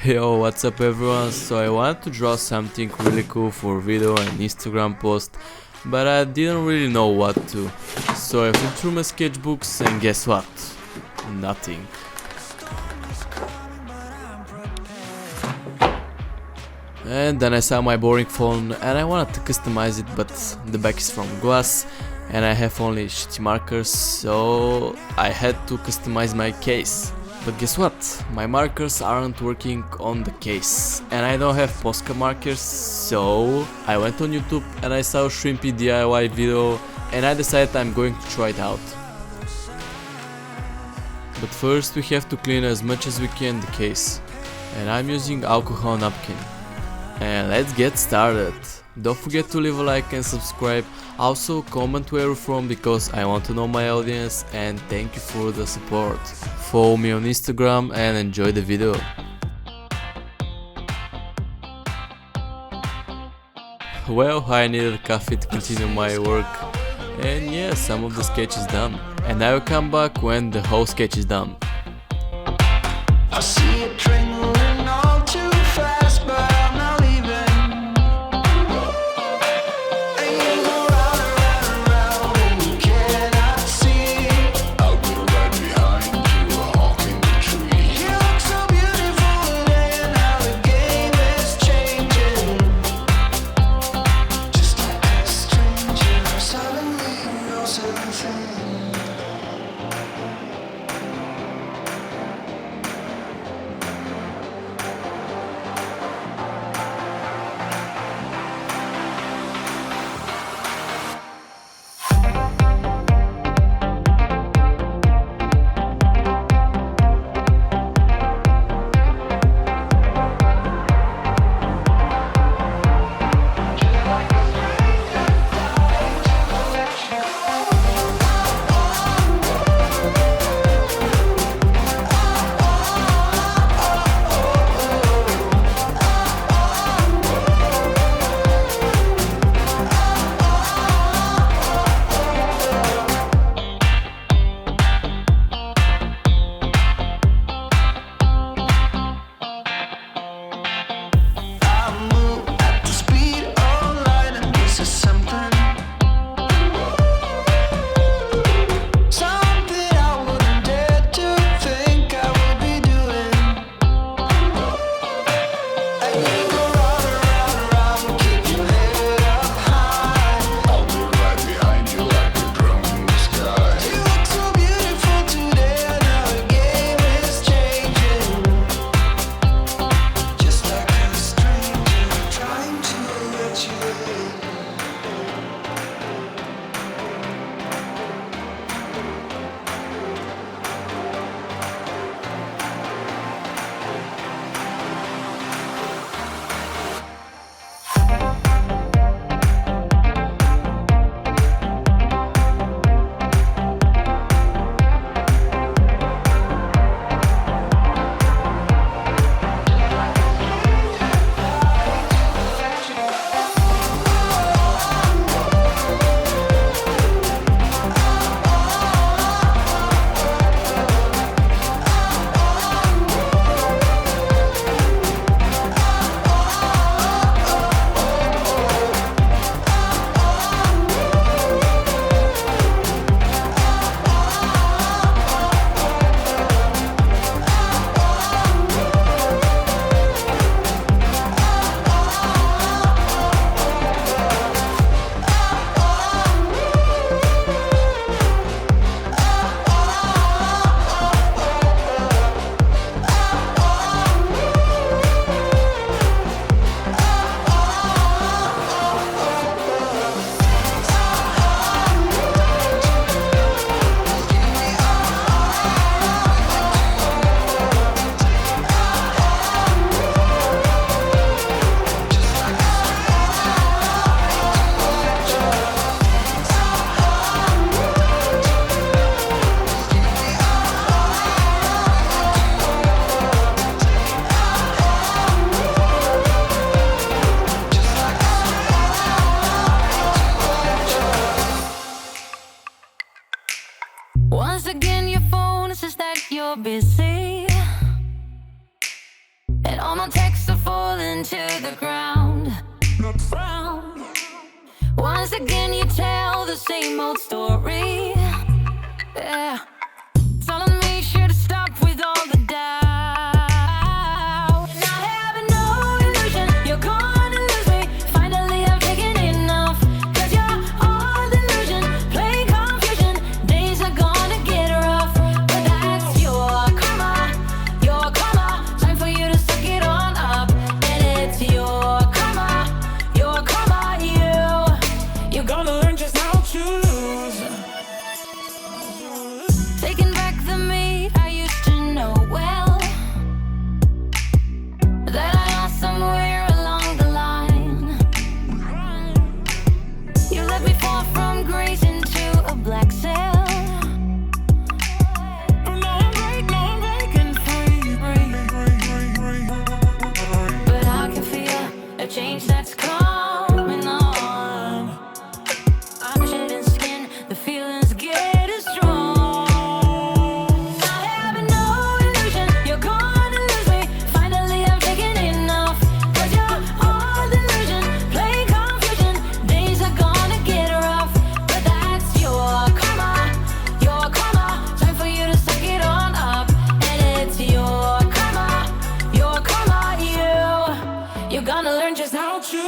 Yo, what's up everyone? So I wanted to draw something really cool for video and Instagram post, but I didn't really know what to. So I went through my sketchbooks and guess what? Nothing. And then I saw my boring phone and I wanted to customize it, but the back is from glass and I have only shitty markers, so I had to customize my case. But guess what? My markers aren't working on the case and I don't have Posca markers, so I went on YouTube and I saw a Shrimpy DIY video and I decided I'm going to try it out. But first we have to clean as much as we can the case, and I'm using alcohol napkin. And let's get started. Don't forget to leave a like and subscribe. Also comment where you're from because I want to know my audience, and thank you for the support. Follow me on Instagram and enjoy the video. Well, I needed coffee to continue my work, and yeah, some of the sketch is done. And I will come back when the whole sketch is done. I see it trembling all too fast, but I'm not leaving. And you go round and round and round, and you cannot see. I'll be right behind you, hawking the tree. You look so beautiful today, and how the game is changing. Just like a stranger, suddenly you know everything. and all my texts are falling to the ground. Once again you tell the same old story. Yeah, telling me should stop with all the doubt. And I have no illusion you're gonna lose me. Finally I've taken enough, 'cause you're all delusion, play confusion. Days are gonna get rough, but that's your karma, your karma. Time for you to suck it on up. And it's your karma, you're gonna learn just how to lose. Taking back the me I used to know well, that I lost somewhere along the line. You let me fall from grace into a black cell. Now I'm breaking free. But I can feel a change that's coming on. I'm shedding skin, the feelings get strong. I have no illusion you're gonna lose me. Finally I've taken enough, 'cause you're all delusion, play confusion. Days are gonna get rough, but that's your karma, time for you to suck it on up. And it's your karma, you're gonna learn just how to